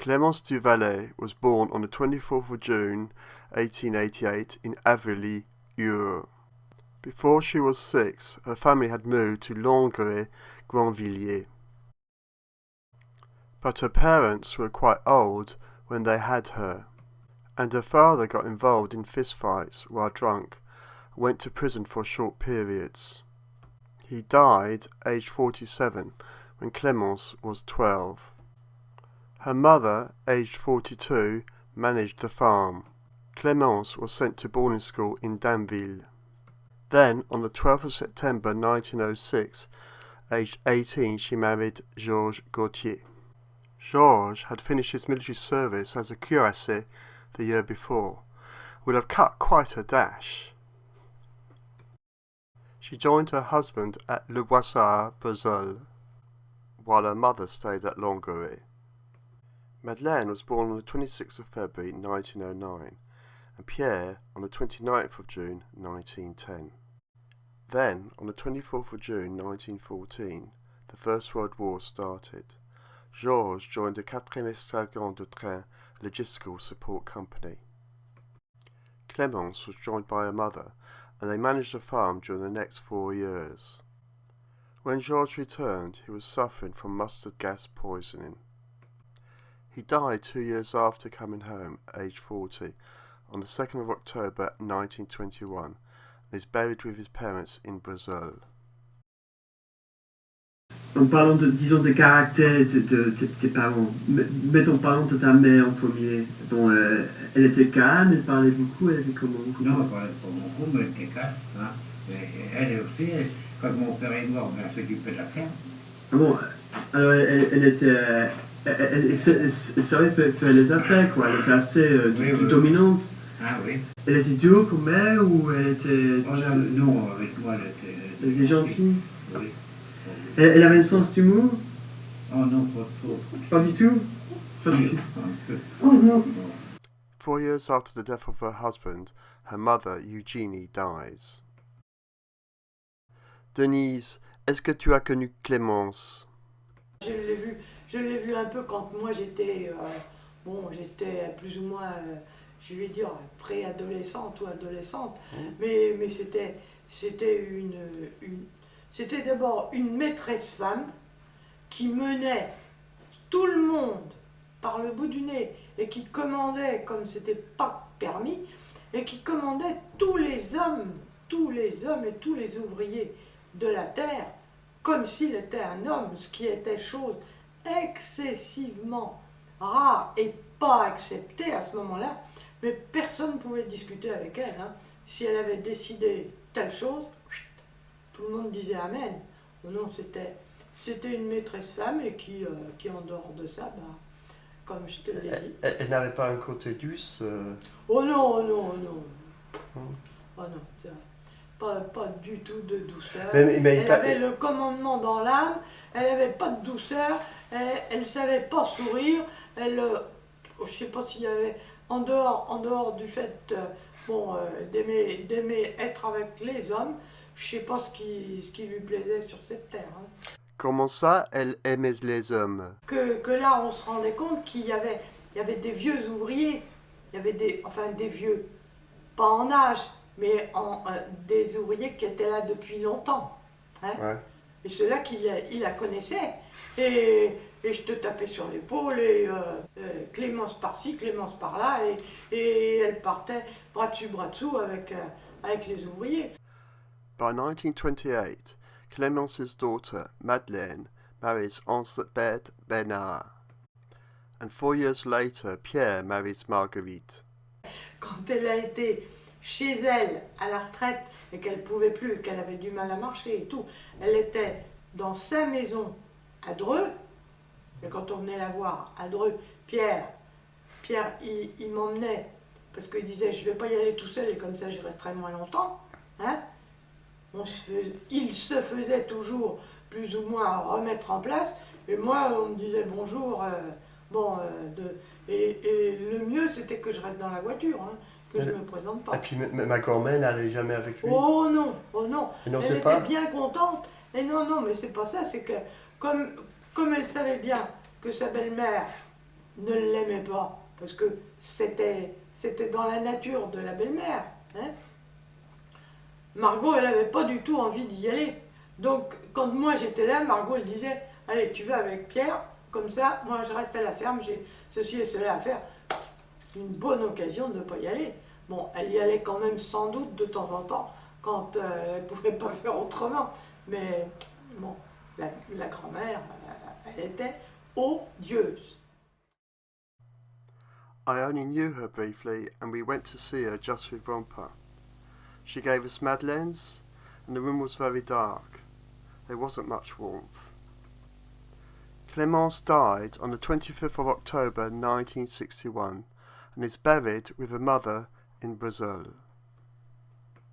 Clémence du Valais was born on the 24th of June 1888 in Avrillé, Eure. Before she was 6, her family had moved to Langres-Grandvilliers. But her parents were quite old when they had her, and her father got involved in fistfights while drunk and went to prison for short periods. He died aged 47 when Clémence was 12. Her mother, aged 42, managed the farm. Clémence was sent to boarding school in Danville. Then, on the 12th of September 1906, aged 18, she married Georges Gautier. Georges had finished his military service as a cuirassier the year before, would have cut quite a dash. She joined her husband at Le Boissard, Brazil, while her mother stayed at Longueuil. Madeleine was born on the 26th of February 1909, and Pierre on the 29th of June 1910. Then, on the 24th of June 1914, the First World War started. Georges joined the 4e Escadron de Train Logistical Support Company. Clémence was joined by her mother, and they managed the farm during the next 4 years. When Georges returned, he was suffering from mustard gas poisoning. He died 2 years after coming home, aged 40, on the 2nd of October 1921, and is buried with his parents in Brazil. En parlant de, disons, des caractères de tes parents, mettons, parlons de ta mère en premier. Bon, elle était calme, elle parlait beaucoup, elle était comment? Non, elle parlait pas beaucoup, mais elle était calme. Hein. Elle aussi, quand mon père est mort, elle s'occupait de la ferme. Ah bon, alors elle était... Elle savait faire les affaires, quoi. Elle était assez oui. dominante. Ah oui. Elle était dure comme mère ou elle était... Oh, non, avec moi, elle était gentille. Oui. Elle avait un sens d'humour? Oh non, pas trop. Pas du tout? Pas du tout. Oh non. 4 years after the death of her husband, her mother, Eugénie, dies. Denise, est-ce que tu as connu Clémence? Je l'ai vu un peu quand moi j'étais j'étais plus ou moins, je vais dire, préadolescente ou adolescente, mais c'était d'abord une maîtresse femme qui menait tout le monde par le bout du nez et qui commandait, comme c'était pas permis, et qui commandait tous les hommes et tous les ouvriers de la terre comme s'il était un homme, ce qui était chose excessivement rare et pas acceptée à ce moment-là, mais personne ne pouvait discuter avec elle. Hein. Si elle avait décidé telle chose, tout le monde disait Amen. Non, c'était une maîtresse femme et qui en dehors de ça, comme je te l'ai dit. Elle n'avait pas un côté douce Oh non, oh non, oh non. Oh non, c'est vrai. Pas du tout de douceur. Mais elle avait le commandement dans l'âme, elle n'avait pas de douceur, elle ne savait pas sourire, je ne sais pas s'il y avait, en dehors du fait d'aimer être avec les hommes, je ne sais pas ce qui lui plaisait sur cette terre. Hein. Comment ça, elle aimait les hommes? Que là, on se rendait compte qu'il y avait des vieux ouvriers, il y avait des vieux, pas en âge, mais des ouvriers qui étaient là depuis longtemps. Hein. Ouais. Et ceux-là il la connaissait. Et je te tapais sur l'épaule, et Clémence par-ci, Clémence par-là, et elle partait bras dessus, bras dessous avec les ouvriers. By 1928, Clémence's daughter, Madeleine, marries Ansbeth Bernard. And 4 years later, Pierre marries Marguerite. Quand elle a été chez elle à la retraite et qu'elle pouvait plus, qu'elle avait du mal à marcher et tout, elle était dans sa maison à Dreux, et quand on venait la voir à Dreux, Pierre il m'emmenait, parce qu'il disait je vais pas y aller tout seul et comme ça je resterai moins longtemps, hein. Il se faisait toujours plus ou moins remettre en place, et moi on me disait bonjour, et le mieux c'était que je reste dans la voiture, hein. Que je ne me présente pas. Et puis ma grand-mère n'allait jamais avec lui? Oh non, oh non. Elle était bien contente. Et non, mais c'est pas ça, c'est que comme elle savait bien que sa belle-mère ne l'aimait pas, parce que c'était dans la nature de la belle-mère. Hein. Margot, elle n'avait pas du tout envie d'y aller. Donc, quand moi j'étais là, Margot, elle disait, allez, tu vas avec Pierre, comme ça, moi je reste à la ferme, j'ai ceci et cela à faire. Une bonne occasion de ne pas y aller. Bon, elle y allait quand même sans doute de temps en temps, quand elle ne pouvait pas faire autrement. Mais bon, la grand-mère, elle était odieuse. I only knew her briefly, and we went to see her just with Romper. She gave us madeleines, and the room was very dark. There wasn't much warmth. Clémence died on the 25th of October 1961 and is buried with her mother in Brazil.